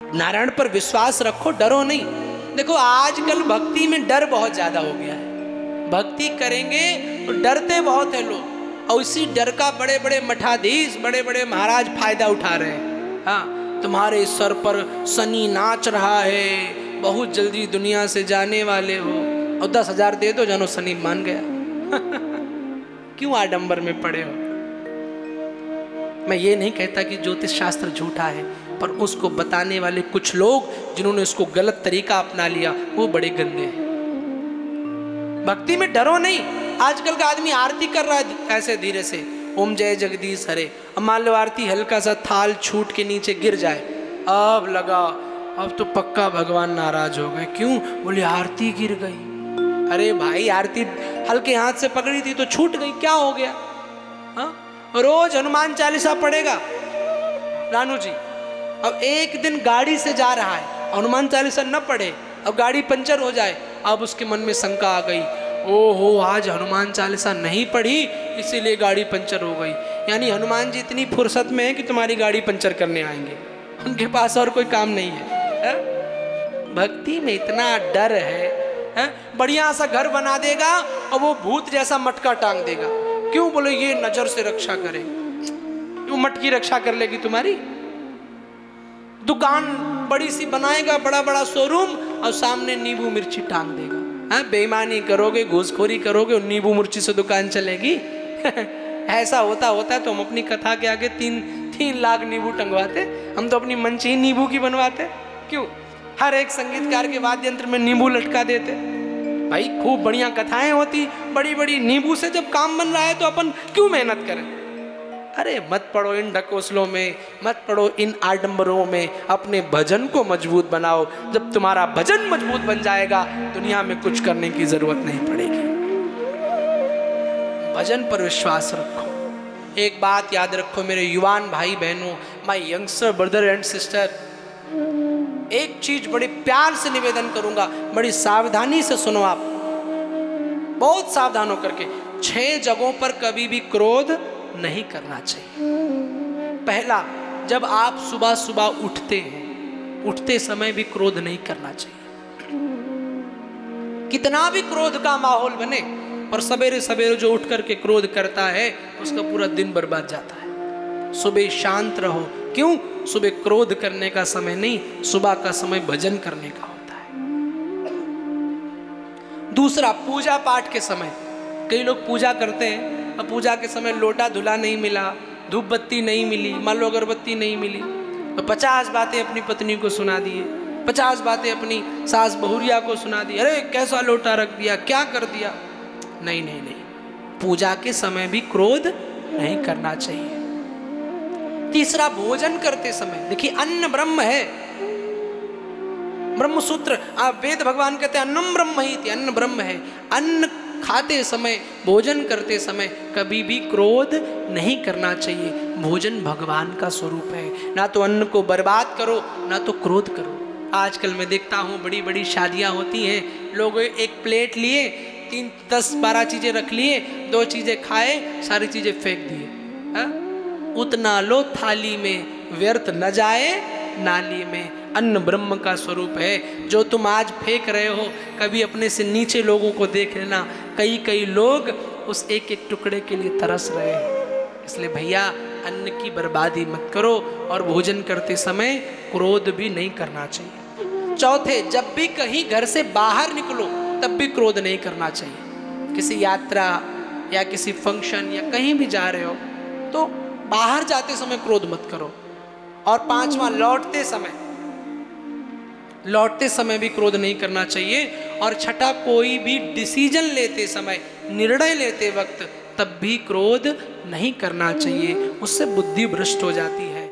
नारायण पर विश्वास रखो, डरो नहीं। देखो आजकल भक्ति में डर बहुत ज्यादा हो गया है। भक्ति करेंगे तो डरते बहुत है लोग, और इसी डर का बड़े बड़े मठाधीश, बड़े बड़े महाराज फायदा उठा रहे हैं। हाँ, तुम्हारे सर पर शनि नाच रहा है, बहुत जल्दी दुनिया से जाने वाले हो, और 10,000 दे दो, जानो शनि मान गया। क्यों आडंबर में पड़े हो? मैं ये नहीं कहता कि ज्योतिष शास्त्र झूठा है, पर उसको बताने वाले कुछ लोग जिन्होंने उसको गलत तरीका अपना लिया, वो बड़े गंदे हैं। भक्ति में डरो नहीं। आजकल का आदमी आरती कर रहा है ऐसे धीरे से, ओम जय जगदीश हरे। अब मान लो आरती हल्का सा थाल छूट के नीचे गिर जाए, अब लगा अब तो पक्का भगवान नाराज हो गए। क्यों? बोले आरती गिर गई। अरे भाई, आरती हल्के हाथ से पकड़ी थी तो छूट गई, क्या हो गया? हाँ, रोज हनुमान चालीसा पढ़ेगा रानू जी। अब एक दिन गाड़ी से जा रहा है, हनुमान चालीसा न पढ़े, अब गाड़ी पंचर हो जाए, अब उसके मन में शंका आ गई, ओहो आज हनुमान चालीसा नहीं पढ़ी इसीलिए गाड़ी पंचर हो गई। यानी हनुमान जी इतनी फुर्सत में है कि तुम्हारी गाड़ी पंचर करने आएंगे, उनके पास और कोई काम नहीं है। भक्ति में इतना डर है, बढ़िया सा घर बना देगा और वो भूत जैसा मटका टांग देगा। क्यों? बोले ये नजर से रक्षा करे। वो मटकी रक्षा कर लेगी तुम्हारी? दुकान बड़ी सी बनाएगा, बड़ा बड़ा शोरूम, और सामने नींबू मिर्ची टांग देगा। बेईमानी करोगे, घूसखोरी करोगे और नींबू मिर्ची से दुकान चलेगी? ऐसा होता तो हम अपनी कथा के आगे 3 लाख नींबू टंगवाते। हम तो अपनी मंच ही नींबू की बनवाते। क्यों? हर एक संगीतकार के वाद्य यंत्र में नींबू लटका देते। भाई खूब बढ़िया कथाएं होती, बड़ी बड़ी नींबू से जब काम बन रहा है तो अपन क्यों मेहनत करें? अरे मत पड़ो इन ढकोसलों में, मत पड़ो इन आडंबरों में, अपने भजन को मजबूत बनाओ। जब तुम्हारा भजन मजबूत बन जाएगा, दुनिया में कुछ करने की जरूरत नहीं पड़ेगी। भजन पर विश्वास रखो। एक बात याद रखो मेरे युवान भाई बहनों, my youngster brother and sister, एक चीज बड़े प्यार से निवेदन करूंगा, बड़ी सावधानी से सुनो आप, बहुत सावधान होकर के। 6 जगहों पर कभी भी क्रोध नहीं करना चाहिए। पहला, जब आप सुबह सुबह उठते हैं, उठते समय भी क्रोध नहीं करना चाहिए। कितना भी क्रोध का माहौल बने, पर सवेरे सवेरे जो उठ करके क्रोध करता है उसका पूरा दिन बर्बाद जाता है। सुबह शांत रहो। क्यों? सुबह क्रोध करने का समय नहीं, सुबह का समय भजन करने का होता है। दूसरा, पूजा पाठ के समय, कई लोग पूजा करते हैं, अब पूजा के समय लोटा धुला नहीं मिला, धूप बत्ती नहीं मिली, मान लो अगरबत्ती नहीं मिली, तो 50 बातें अपनी पत्नी को सुना दिए, 50 बातें अपनी सास बहुरिया को सुना दी। अरे कैसा लोटा रख दिया, क्या कर दिया? नहीं नहीं नहीं, पूजा के समय भी क्रोध नहीं करना चाहिए। तीसरा, भोजन करते समय, देखिए अन्न ब्रह्म है, ब्रह्म सूत्र वेद भगवान कहते हैं अन्नम ब्रह्म ही, अन्न ब्रह्म है। अन्न खाते समय, भोजन करते समय कभी भी क्रोध नहीं करना चाहिए। भोजन भगवान का स्वरूप है, ना तो अन्न को बर्बाद करो ना तो क्रोध करो। आजकल मैं देखता हूँ बड़ी बड़ी शादियाँ होती हैं, लोग एक प्लेट लिए, 3, 10, 12 चीजें रख लिए, 2 चीजें खाए, सारी चीजें फेंक दिए। उतना लो थाली में, व्यर्थ न जाए नाली में। अन्न ब्रह्म का स्वरूप है। जो तुम आज फेंक रहे हो, कभी अपने से नीचे लोगों को देख लेना, कई लोग उस एक एक टुकड़े के लिए तरस रहे हैं। इसलिए भैया अन्न की बर्बादी मत करो, और भोजन करते समय क्रोध भी नहीं करना चाहिए। चौथे, जब भी कहीं घर से बाहर निकलो तब भी क्रोध नहीं करना चाहिए। किसी यात्रा या किसी फंक्शन या कहीं भी जा रहे हो तो बाहर जाते समय क्रोध मत करो। और 5वां, लौटते समय भी क्रोध नहीं करना चाहिए। और 6ठा, कोई भी डिसीजन लेते समय, निर्णय लेते वक्त, तब भी क्रोध नहीं करना चाहिए, उससे बुद्धि भ्रष्ट हो जाती है।